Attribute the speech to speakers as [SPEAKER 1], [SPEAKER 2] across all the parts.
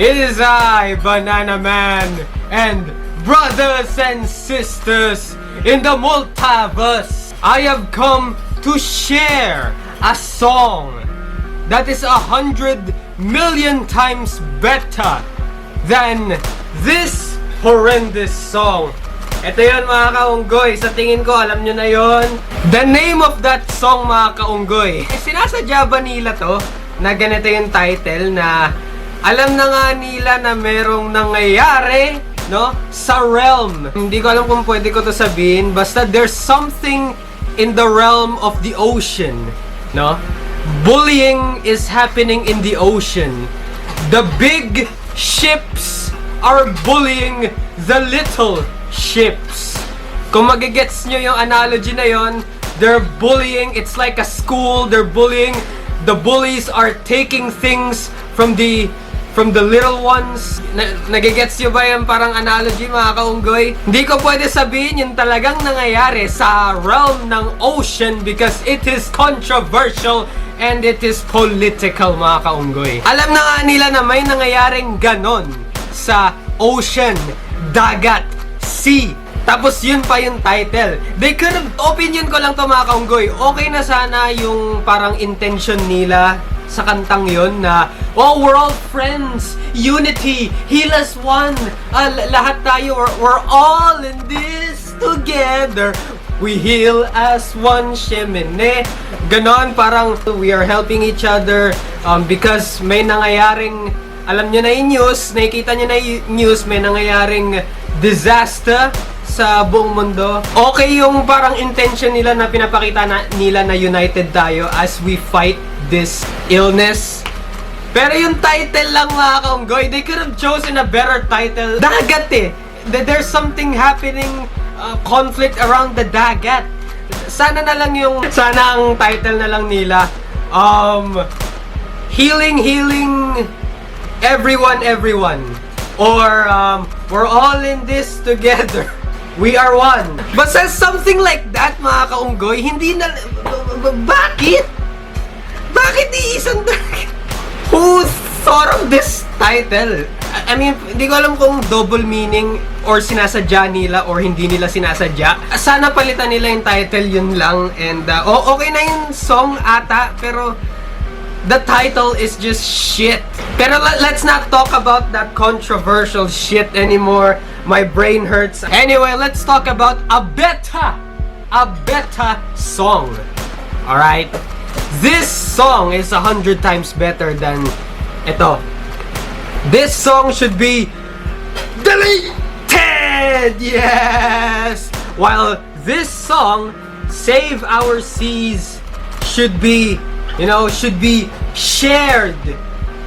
[SPEAKER 1] It is I, Banana Man, and brothers and sisters in the multiverse. I have come to share a song that is 100 million times better than this horrendous song. Ito yun mga kaunggoy, sa tingin ko alam nyo na yon. The name of that song mga kaunggoy, sinasadya ba nila to na ganito yung title na alam na nga nila na merong nangyayari, no, sa realm. Hindi ko alam kung pwede ko to sabihin, basta there's something in the realm of the ocean, no? Bullying is happening in the ocean. The big ships are bullying the little ships. Kung magigets nyo yung analogy na yon, they're bullying, it's like a school, they're bullying. The bullies are taking things from the little ones. Nagigets nyo ba yung parang analogy mga kaunggoy? Hindi ko pwede sabihin yung talagang nangyayari sa realm ng ocean because it is controversial and it is political mga kaunggoy. Alam na nga nila na may nangyayaring ganon sa ocean, dagat, sea. Tapos yun pa yung title. They could have, opinion ko lang to mga kaunggoy, okay na sana yung parang intention nila sa kantang yun na, oh, we're all friends, unity, heal as one, lahat tayo, we're all in this together, we heal as one, shemene. Ganon, parang we are helping each other because may nangyayaring, alam nyo na yung news, nakikita nyo na yung news, may nangyayaring disaster sa buong mundo. Okay yung parang intention nila na pinapakita nila na united tayo as we fight this illness. Pero yung title lang mga kaunggoy, they could have chosen a better title. Dagat eh. There's something happening, conflict around the dagat. Sana ang title na lang nila, healing everyone. Or, we're all in this together. We are one. Basta something like that mga kaunggoy, hindi na, bakit? Bakit Iisang Dagat? Who thought of this title? I mean, hindi ko alam kung double meaning or sinasadya nila or hindi nila sinasadya. Sana palitan nila yung title, yun lang. And, okay na yung song ata, pero the title is just shit. Pero let's not talk about that controversial shit anymore. My brain hurts. Anyway, let's talk about a better song. Alright? This song is 100 times better than ito. This song should be deleted! Yes! While this song, Save Our Seas, should be shared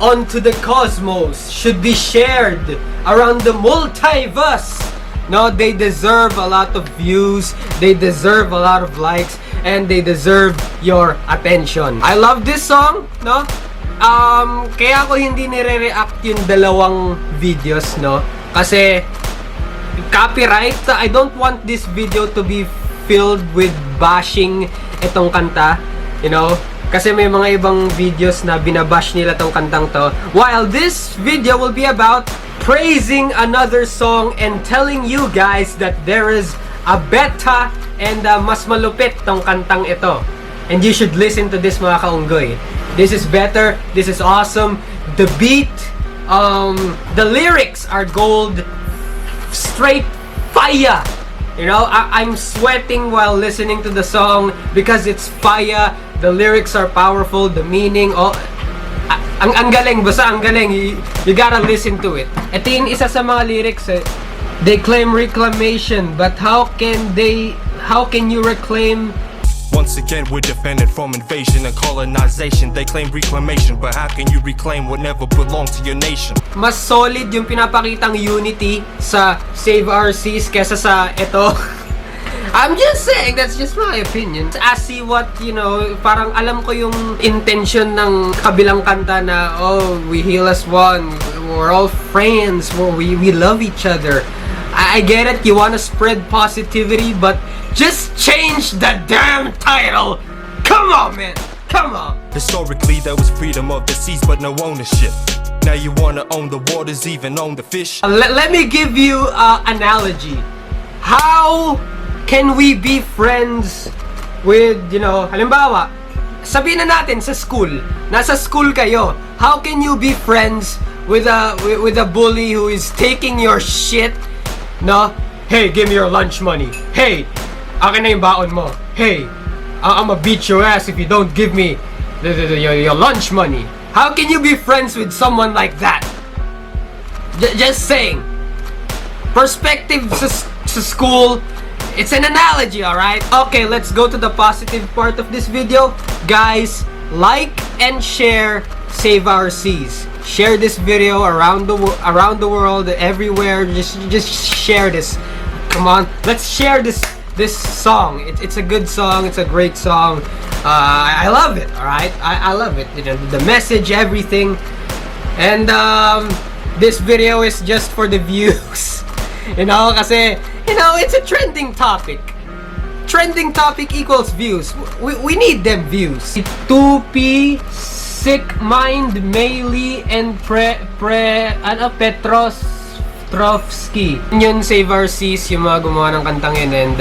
[SPEAKER 1] onto the cosmos, should be shared around the multiverse. No, they deserve a lot of views, they deserve a lot of likes, and they deserve your attention. I love this song, no? Kaya ako hindi nire-react yung dalawang videos, no? Kasi copyright. I don't want this video to be filled with bashing itong kanta, you know? Kasi may mga ibang videos na binabash nila tong kantang to. While this video will be about praising another song and telling you guys that there is a better and mas malupit tong kantang ito. And you should listen to this mga kaunggoy. This is better, this is awesome. The beat, the lyrics are gold, straight fire. You know, I'm sweating while listening to the song because it's fire. The lyrics are powerful, the meaning, ang galing, basta ang galing. You gotta listen to it. Ito yung isa sa mga lyrics eh. They claim reclamation, but how can you reclaim?
[SPEAKER 2] Once again, we're defended from invasion and colonization. They claim reclamation, but how can you reclaim what never belonged to your nation? Mas
[SPEAKER 1] solid yung pinapakitang unity sa Save Our Seas kesa sa ito. I'm just saying, that's just my opinion. I see what, parang alam ko yung intention ng kabilang kanta na, oh, we heal as one, we're all friends, we love each other. I get it, you wanna spread positivity, but just change the damn title! Come on, man! Come on!
[SPEAKER 2] Historically, there was freedom of the seas, but no ownership. Now you wanna own the waters, even own the fish.
[SPEAKER 1] Let me give you an analogy. How can we be friends with, halimbawa, sabihin na natin sa school, nasa school kayo, how can you be friends with a bully who is taking your shit, no? Hey, give me your lunch money. Hey, akin na yung baon mo. Hey, I'ma beat your ass if you don't give me your lunch money. How can you be friends with someone like that? Just saying. Perspective sa school, it's an analogy, alright? Okay, let's go to the positive part of this video. Guys, like and share Save Our Seas. Share this video around the world, everywhere. Just share this. Come on, let's share this song. It's a good song. It's a great song. I love it. All right, I love it. The message, everything, and this video is just for the views. Kasi it's a trending topic. Trending topic equals views. We need them views. 2P, Sickmind, Mei Lee, and Petrofsky. Yun, Save Our Seas, yung mga gumawa ng kantang yun, and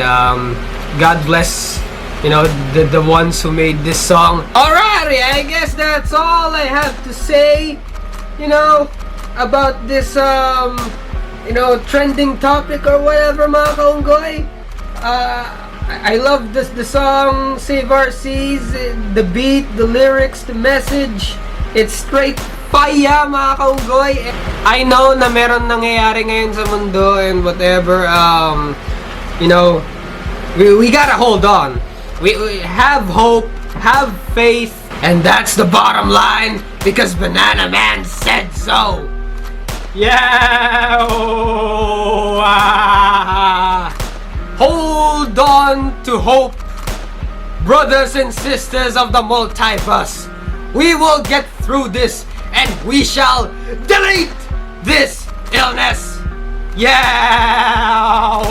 [SPEAKER 1] God bless, the ones who made this song. Alrighty, I guess that's all I have to say, about this, trending topic or whatever, mga kaunggoy. I love the song Save Our Seas, the beat, the lyrics, the message. It's straight fire, mga kaunggoy. I know na meron nangyayari ngayon sa mundo and whatever. We gotta hold on. We have hope, have faith, and that's the bottom line because Banana Man said so. Yeah! Hold on to hope, brothers and sisters of the multiverse. We will get through this and we shall delete this illness. Yeah!